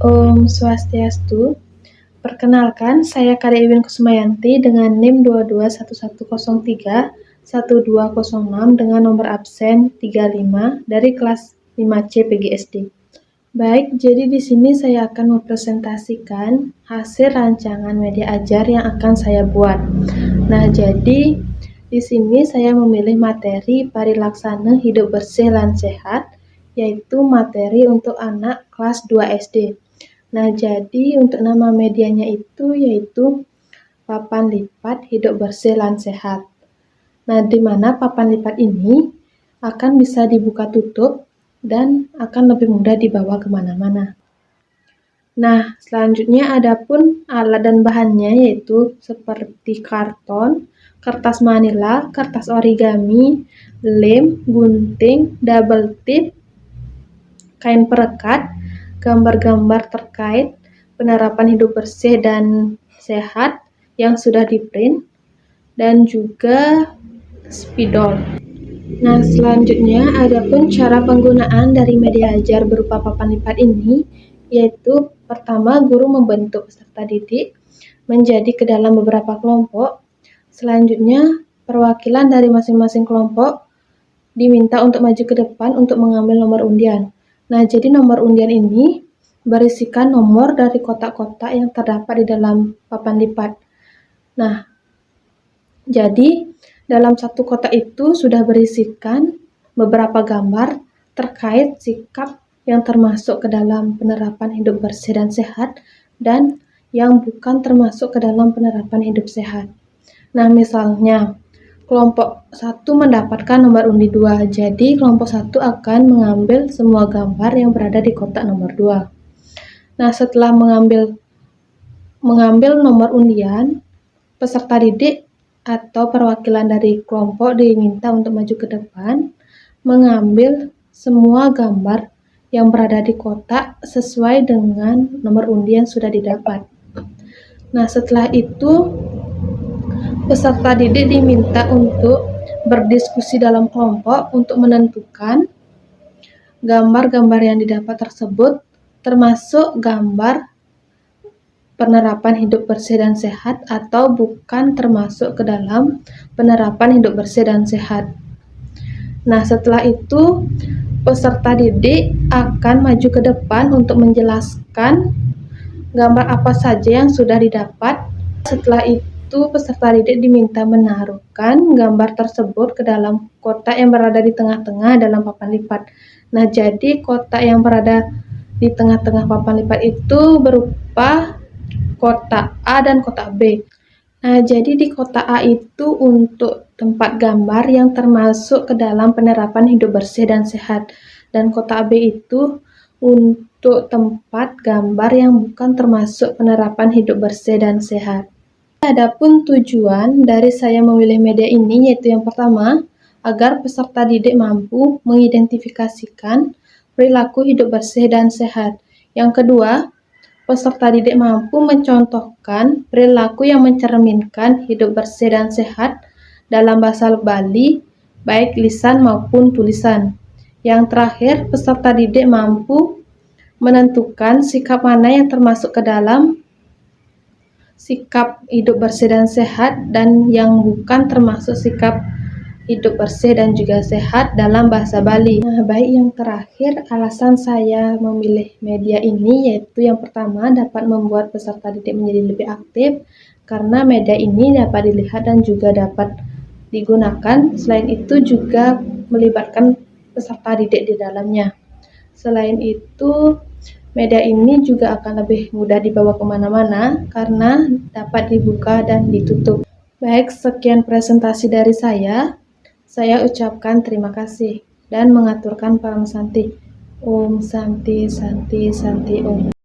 Om Swastiastu. Perkenalkan, saya Karya Iwin Kusmayanti dengan NIM 2211031206 dengan nomor absen 35 dari kelas 5C PGSD. Baik, jadi di sini saya akan mempresentasikan hasil rancangan media ajar yang akan saya buat. Nah, jadi di sini saya memilih materi Parilaksana Hidup Bersih dan Sehat, yaitu materi untuk anak kelas 2 SD. Nah, jadi untuk nama medianya itu yaitu Papan Lipat Hidup Bersih dan Sehat. Nah, di mana papan lipat ini akan bisa dibuka tutup dan akan lebih mudah dibawa kemana-mana. Nah, selanjutnya adapun alat dan bahannya yaitu seperti karton, kertas manila, kertas origami, lem, gunting, double tip, kain perekat, gambar-gambar terkait penerapan hidup bersih dan sehat yang sudah di-print, dan juga spidol. Nah, selanjutnya adapun cara penggunaan dari media ajar berupa papan lipat ini, yaitu pertama guru membentuk peserta didik menjadi ke dalam beberapa kelompok. Selanjutnya perwakilan dari masing-masing kelompok diminta untuk maju ke depan untuk mengambil nomor undian. Nah, jadi nomor undian ini berisikan nomor dari kotak-kotak yang terdapat di dalam papan lipat. Nah, jadi dalam satu kotak itu sudah berisikan beberapa gambar terkait sikap yang termasuk ke dalam penerapan hidup bersih dan sehat dan yang bukan termasuk ke dalam penerapan hidup sehat. Nah, misalnya kelompok 1 mendapatkan nomor undi 2, jadi kelompok 1 akan mengambil semua gambar yang berada di kotak nomor 2. Nah, setelah mengambil nomor undian, peserta didik atau perwakilan dari kelompok diminta untuk maju ke depan, mengambil semua gambar yang berada di kotak sesuai dengan nomor undi yang sudah didapat. Nah, setelah itu peserta didik diminta untuk berdiskusi dalam kelompok untuk menentukan gambar-gambar yang didapat tersebut termasuk gambar penerapan hidup bersih dan sehat atau bukan termasuk ke dalam penerapan hidup bersih dan sehat. Nah, setelah itu peserta didik akan maju ke depan untuk menjelaskan gambar apa saja yang sudah didapat. Setelah itu peserta didik diminta menaruhkan gambar tersebut ke dalam kotak yang berada di tengah-tengah dalam papan lipat. Nah, jadi kotak yang berada di tengah-tengah papan lipat itu berupa kotak A dan kotak B. Nah, jadi di kotak A itu untuk tempat gambar yang termasuk ke dalam penerapan hidup bersih dan sehat. Dan kotak B itu untuk tempat gambar yang bukan termasuk penerapan hidup bersih dan sehat. Adapun tujuan dari saya memilih media ini yaitu yang pertama, agar peserta didik mampu mengidentifikasikan perilaku hidup bersih dan sehat. Yang kedua, peserta didik mampu mencontohkan perilaku yang mencerminkan hidup bersih dan sehat dalam bahasa Bali, baik lisan maupun tulisan. Yang terakhir, peserta didik mampu menentukan sikap mana yang termasuk ke dalam sikap hidup bersih dan sehat dan yang bukan termasuk sikap hidup bersih dan juga sehat dalam bahasa Bali. Nah, baik, yang terakhir, alasan saya memilih media ini yaitu yang pertama dapat membuat peserta didik menjadi lebih aktif karena media ini dapat dilihat dan juga dapat digunakan. Selain itu juga melibatkan peserta didik di dalamnya. Selain itu, media ini juga akan lebih mudah dibawa kemana-mana karena dapat dibuka dan ditutup. Baik, sekian presentasi dari saya. Saya ucapkan terima kasih dan mengaturkan Param Santi. Om Santi Santi Santi Om.